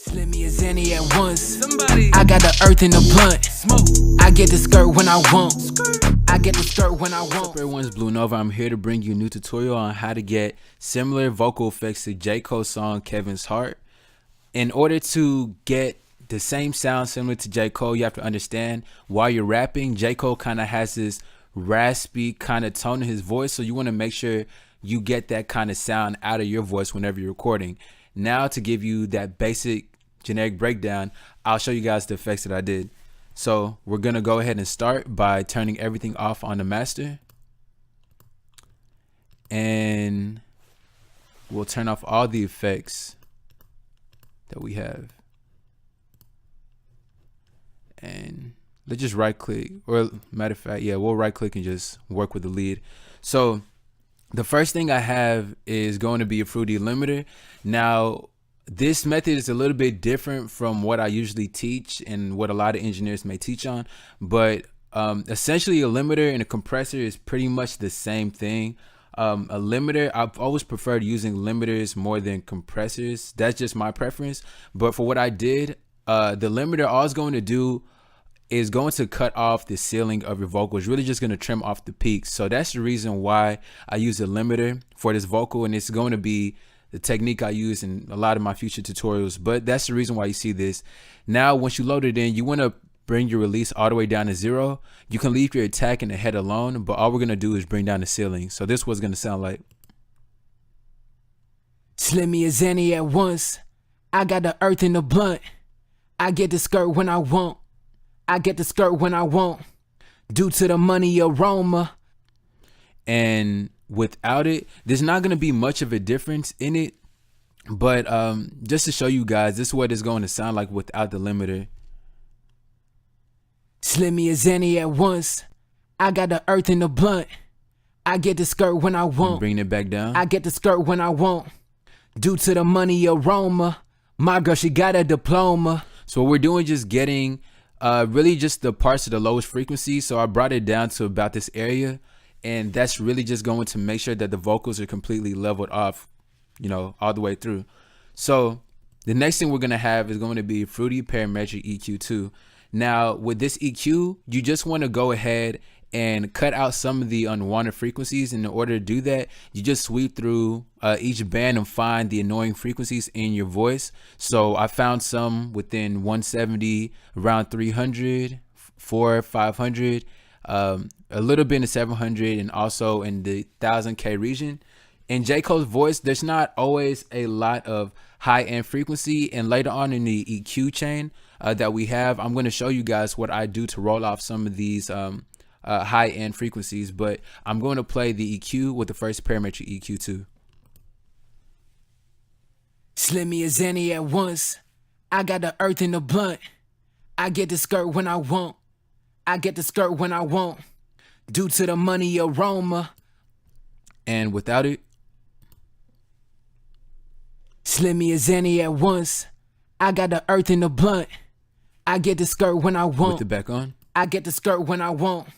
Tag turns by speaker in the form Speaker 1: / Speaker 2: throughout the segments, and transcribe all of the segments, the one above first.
Speaker 1: Slimmy as any at once. I got the earth in the blunt. Smoke. I get the skirt when I want. I get the skirt when I want.
Speaker 2: What's up, everyone's Blue Nova. I'm here to bring you a new tutorial on how to get similar vocal effects to J. Cole's song Kevin's Heart. In order to get the same sound similar to J. Cole, you have to understand while you're rapping, J. Cole kind of has this raspy kind of tone in his voice, so you want to make sure you get that kind of sound out of your voice whenever you're recording. Now, to give you that basic generic breakdown, I'll show you guys the effects that I did. So we're gonna go ahead and start by turning everything off on the master, and we'll turn off all the effects that we have, and let's just right click, or matter of fact, yeah, we'll right click and just work with the lead. So the first thing I have is going to be a fruity limiter. Now, this method is a little bit different from what I usually teach and what a lot of engineers may teach on, but essentially a limiter and a compressor is pretty much the same thing. A limiter, I've always preferred using limiters more than compressors. That's just my preference. But for what I did, the limiter, all it's going to do is going to cut off the ceiling of your vocal. It's really just going to trim off the peaks. So that's the reason why I use a limiter for this vocal, and it's going to be the technique I use in a lot of my future tutorials, but that's the reason why you see this. Now, once you load it in, you want to bring your release all the way down to 0. You can leave your attack and the head alone, but all we're going to do is bring down the ceiling. So this was going to sound like.
Speaker 1: Slimmy as any at once. I got the earth in the blunt. I get the skirt when I want. I get the skirt when I want. Due to the money aroma.
Speaker 2: And without it, there's not going to be much of a difference in it, but just to show you guys, this is what it's going to sound like without the limiter.
Speaker 1: Slimmy as any at once. I got the earth in the blunt. I get the skirt when I want.
Speaker 2: Bring it back down.
Speaker 1: I get the skirt when I want. Due to the money aroma. My girl, she got a diploma.
Speaker 2: So what we're doing, just getting really just the parts of the lowest frequency. So I brought it down to about this area, and that's really just going to make sure that the vocals are completely leveled off, you know, all the way through. So the next thing we're going to have is going to be Fruity Parametric EQ2. Now, with this EQ, you just want to go ahead and cut out some of the unwanted frequencies. And in order to do that, you just sweep through each band and find the annoying frequencies in your voice. So I found some within 170, around 300, 400, 500, a little bit in the 700, and also in the 1000K region. In J. Cole's voice, there's not always a lot of high-end frequency, and later on in the EQ chain that we have, I'm going to show you guys what I do to roll off some of these high-end frequencies, but I'm going to play the EQ with the first parametric EQ2.
Speaker 1: Slimmy as any at once. I got the earth in the blunt. I get the skirt when I want. I get the skirt when I want. Due to the money aroma.
Speaker 2: And without it.
Speaker 1: Slimmy as any at once. I got the earth in the blunt. I get the skirt when I want.
Speaker 2: With it back on.
Speaker 1: I get the skirt when I want.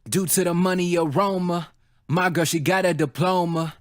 Speaker 1: Due to the money aroma. My girl, she got a diploma.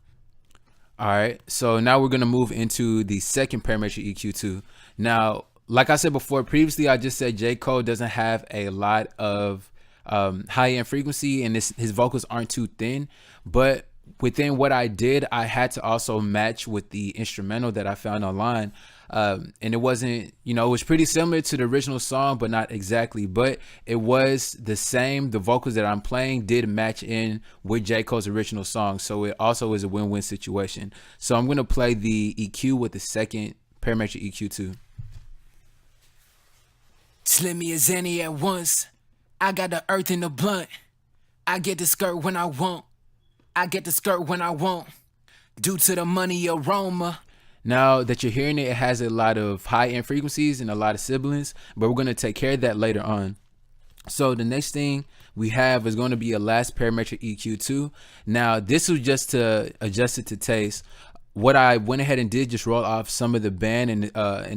Speaker 2: All right, so now we're going to move into the second parametric EQ2. Now, like I said before, previously I just said J. Cole doesn't have a lot of high-end frequency, and his vocals aren't too thin, but within what I did, I had to also match with the instrumental that I found online, and it wasn't, you know, it was pretty similar to the original song, but not exactly, but it was the same. The vocals that I'm playing did match in with J. Cole's original song, so it also is a win-win situation. So I'm going to play the EQ with the second parametric EQ2.
Speaker 1: Slimmy as any at once. I got the earth in the blunt. I get the skirt when I want. I get the skirt when I want. Due to the money aroma.
Speaker 2: Now that you're hearing it, it has a lot of high-end frequencies and a lot of sibilants, but we're going to take care of that later on. So the next thing we have is going to be a last parametric EQ2. Now this was just to adjust it to taste. What I went ahead and did, just roll off some of the band in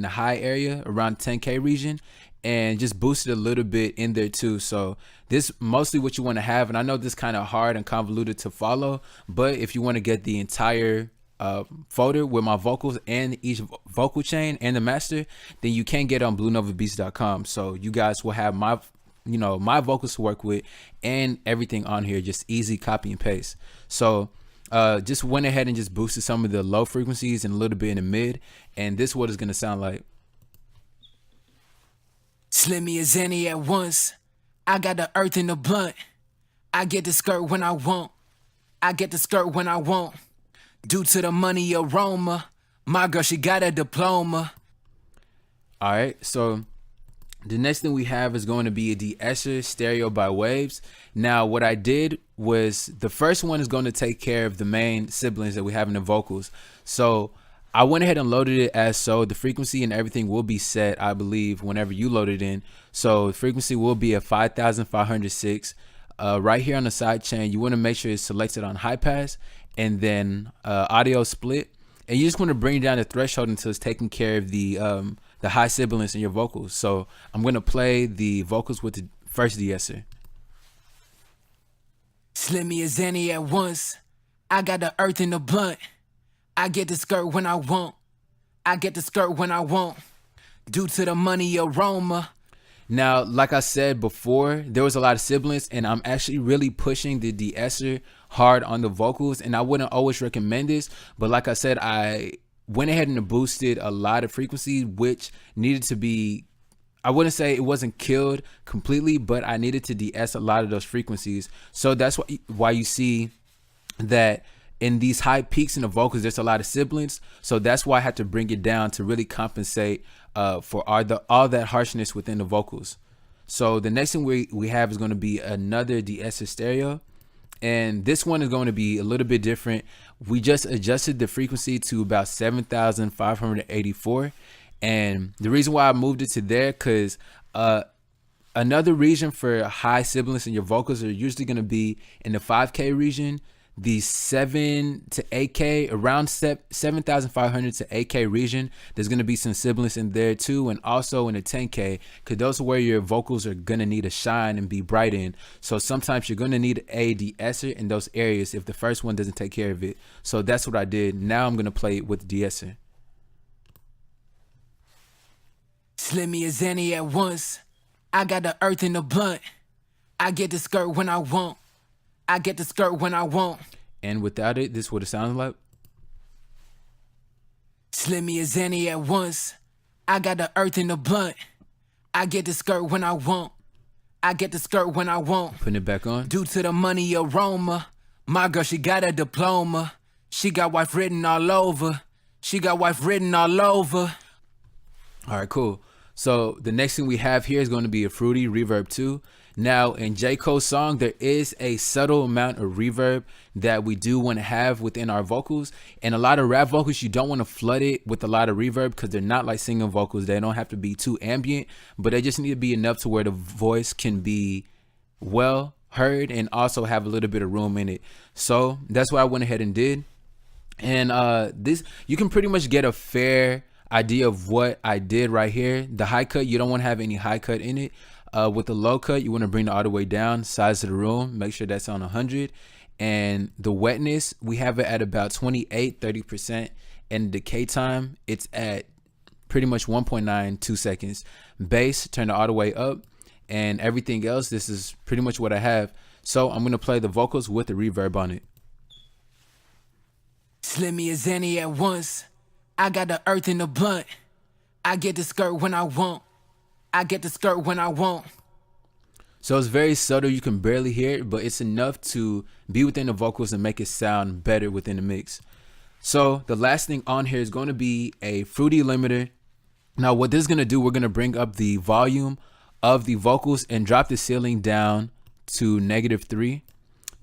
Speaker 2: the high area around 10K region, and just boosted a little bit in there too. So this mostly what you want to have, and I know this kind of hard and convoluted to follow, but if you want to get the entire folder with my vocals and each vocal chain and the master, then you can get on BlueNovaBeats.com. So you guys will have my my vocals to work with and everything on here, just easy copy and paste. So just went ahead and just boosted some of the low frequencies and a little bit in the mid, and this is what it's gonna sound like.
Speaker 1: Slimmy as any at once. I got the earth in the blunt. I get the skirt when I want. I get the skirt when I want. Due to the money aroma, my girl, she got a diploma.
Speaker 2: All right, so the next thing we have is going to be a De-esser stereo by Waves. Now, what I did was the first one is going to take care of the main siblings that we have in the vocals. So I went ahead and loaded it as so. The frequency and everything will be set, I believe, whenever you load it in. So the frequency will be at 5,506. Right here on the side chain, you want to make sure it's selected on high pass and then audio split. And you just want to bring down the threshold until it's taking care of the high sibilance in your vocals. So I'm going to play the vocals with the first de-esser.
Speaker 1: Slimmy as any at once. I got the earth in the blunt. I get the skirt when I want. I get the skirt when I want. Due to the money aroma.
Speaker 2: Now, like I said before, there was a lot of sibilance, and I'm actually really pushing the de-esser hard on the vocals, and I wouldn't always recommend this, but like I said, I went ahead and boosted a lot of frequencies, which needed to be, I wouldn't say it wasn't killed completely, but I needed to de-ess a lot of those frequencies. So that's why you see that in these high peaks in the vocals, there's a lot of sibilance. So that's why I had to bring it down to really compensate for all that harshness within the vocals. So the next thing we have is going to be another de-esser stereo. And this one is going to be a little bit different. We just adjusted the frequency to about 7,584. And the reason why I moved it to there, because another region for high sibilance in your vocals are usually going to be in the 5K region. The 7 to 8K, around 7,500 to 8K region, there's going to be some sibilance in there too, and also in the 10K, because those are where your vocals are going to need to shine and be bright in. So sometimes you're going to need a de-esser in those areas if the first one doesn't take care of it. So that's what I did. Now I'm going to play it with the de-esser.
Speaker 1: Slimmy as any at once. I got the earth in the blunt. I get the skirt when I want. I get the skirt when I want.
Speaker 2: And without it, this is what it sounds like.
Speaker 1: Slimmy as any at once. I got the earth in the blunt. I get the skirt when I want. I get the skirt when I want.
Speaker 2: Putting it back on.
Speaker 1: Due to the money aroma, my girl, she got a diploma. She got wife written all over. She got wife written all over.
Speaker 2: All right, cool. So the next thing we have here is going to be a Fruity Reverb 2. Now, in J. Cole's song, there is a subtle amount of reverb that we do want to have within our vocals. And a lot of rap vocals, you don't want to flood it with a lot of reverb because they're not like singing vocals. They don't have to be too ambient, but they just need to be enough to where the voice can be well heard and also have a little bit of room in it. So that's what I went ahead and did. And this, you can pretty much get a fair idea of what I did right here. The high cut, you don't want to have any high cut in it. With the low cut, you want to bring it all the way down, size of the room, make sure that's on 100. And the wetness, we have it at about 28-30%. And decay time, it's at pretty much 1.92 seconds. Bass, turn it all the way up. And everything else, this is pretty much what I have. So I'm going to play the vocals with the reverb on it.
Speaker 1: Slimmy as any at once. I got the earth in the blunt. I get the skirt when I want. I get the skirt when I want.
Speaker 2: So it's very subtle. You can barely hear it, but it's enough to be within the vocals and make it sound better within the mix. So the last thing on here is going to be a Fruity limiter. Now what this is going to do, we're going to bring up the volume of the vocals and drop the ceiling down to -3.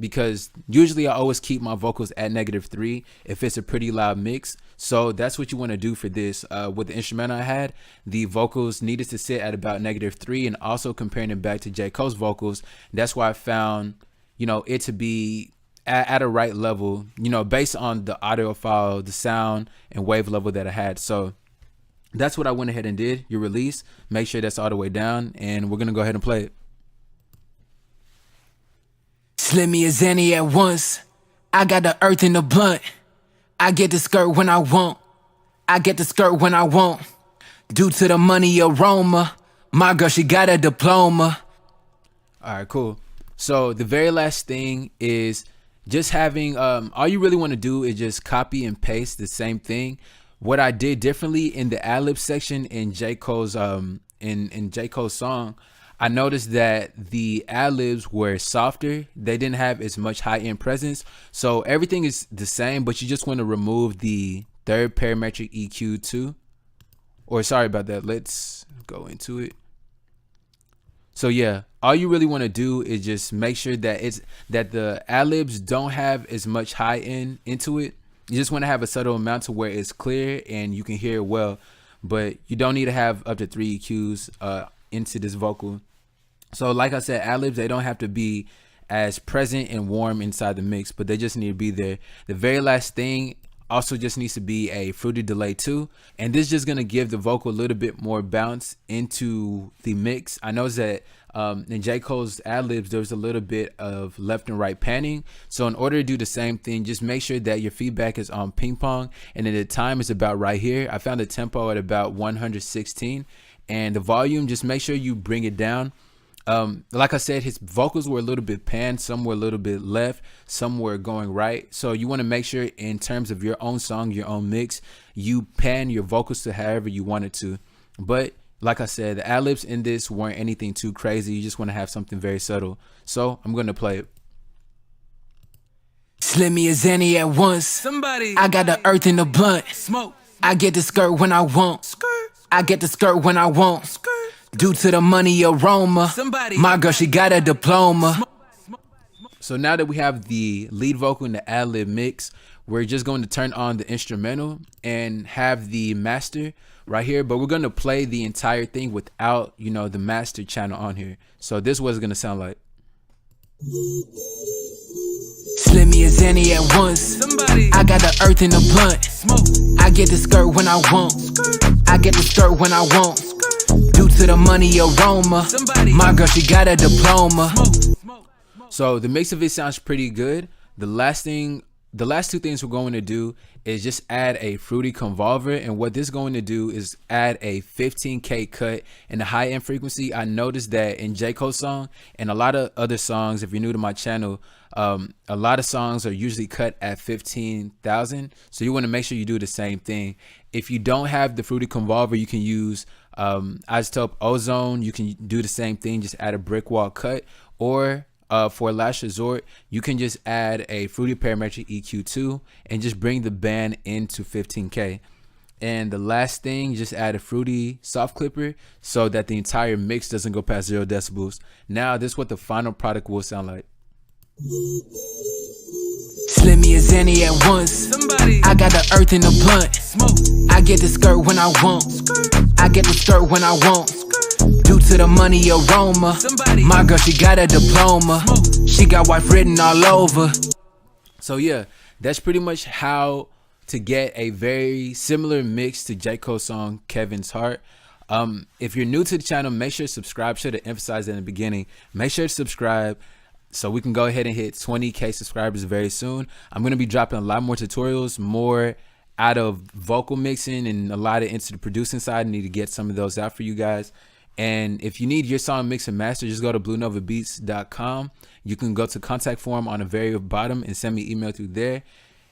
Speaker 2: Because usually I always keep my vocals at -3 if it's a pretty loud mix. So that's what you want to do for this. With the instrumental I had, the vocals needed to sit at about -3, and also comparing it back to J. Cole's vocals, that's why I found, it to be at a right level, based on the audio file, the sound and wave level that I had. So that's what I went ahead and did. Your release, make sure that's all the way down, and we're going to go ahead and play it.
Speaker 1: Slimmy as any at once. I got the earth in the blunt. I get the skirt when I want. I get the skirt when I want. Due to the money aroma, my girl, she got a diploma.
Speaker 2: All right, cool. So the very last thing is just having, all you really want to do is just copy and paste the same thing. What I did differently in the ad-lib section in J. Cole's, in J. Cole's song, I noticed that the ad-libs were softer. They didn't have as much high-end presence. So everything is the same, but you just want to remove the third parametric EQ too. Or sorry about that. Let's go into it. So yeah, all you really want to do is just make sure that the ad-libs don't have as much high end into it. You just want to have a subtle amount to where it's clear and you can hear it well, but you don't need to have up to 3 EQs into this vocal. So like I said, ad-libs, they don't have to be as present and warm inside the mix, but they just need to be there. The very last thing also just needs to be a fruity delay too, and this is just gonna give the vocal a little bit more bounce into the mix. I noticed that in J. Cole's ad-libs there was a little bit of left and right panning, so in order to do the same thing, just make sure that your feedback is on ping pong and then the time is about right here. I found the tempo at about 116, and the volume, just make sure you bring it down. Like I said, his vocals were a little bit panned, some were a little bit left, some were going right. So you want to make sure in terms of your own song, your own mix, you pan your vocals to however you want it to. But like I said, the ad-libs in this weren't anything too crazy. You just want to have something very subtle. So I'm going to play it.
Speaker 1: Slim me as any at once. I got the earth in the blunt. Smoke. I get the skirt when I want. I get the skirt when I want. Due to the money aroma, my girl, she got a diploma.
Speaker 2: So now that we have the lead vocal and the ad-lib mix, we're just going to turn on the instrumental and have the master right here, but we're going to play the entire thing without, you know, the master channel on here. So this is what it's going to sound like.
Speaker 1: Slim me as any at once. I got the earth in the blunt. I get the skirt when I want. I get the skirt when I want. Due to the money aroma, my girl, she got a diploma.
Speaker 2: So the mix of it sounds pretty good. The last two things we're going to do is just add a fruity convolver, and what this is going to do is add a 15K cut in the high end frequency. I noticed that in J. Cole's song and a lot of other songs, if you're new to my channel, a lot of songs are usually cut at 15,000. So you want to make sure you do the same thing. If you don't have the fruity convolver, you can use isotope ozone. You can do the same thing, just add a brick wall cut, or for last resort, you can just add a fruity parametric EQ2 and just bring the band into 15K. And the last thing, just add a fruity soft clipper so that the entire mix doesn't go past 0 decibels. Now this is what the final product will sound like.
Speaker 1: Slim me as any at once. I got the earth in the blunt. I get the skirt when I want. I get the skirt when I want. Due to the money aroma, my girl, she got a diploma. She got wife written all over.
Speaker 2: So yeah, that's pretty much how to get a very similar mix to J. Cole's song Kevin's Heart. If you're new to the channel, make sure to subscribe. Should have emphasized that in the beginning. Make sure to subscribe so we can go ahead and hit 20K subscribers very soon. I'm going to be dropping a lot more tutorials, more out of vocal mixing and a lot of into the producing side. I need to get some of those out for you guys. And if you need your song mixed and mastered, just go to bluenovabeats.com. You can go to contact form on the very bottom and send me an email through there.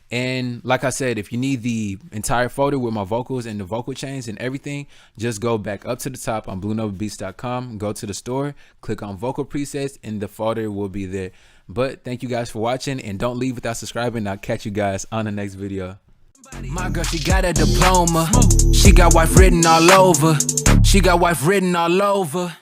Speaker 2: And like I said, if you need the entire folder with my vocals and the vocal chains and everything, just go back up to the top on bluenovabeats.com, go to the store, click on vocal presets, and the folder will be there. But thank you guys for watching, and don't leave without subscribing. I'll catch you guys on the next video.
Speaker 1: My girl, she got a diploma. She got wife written all over. She got wife written all over.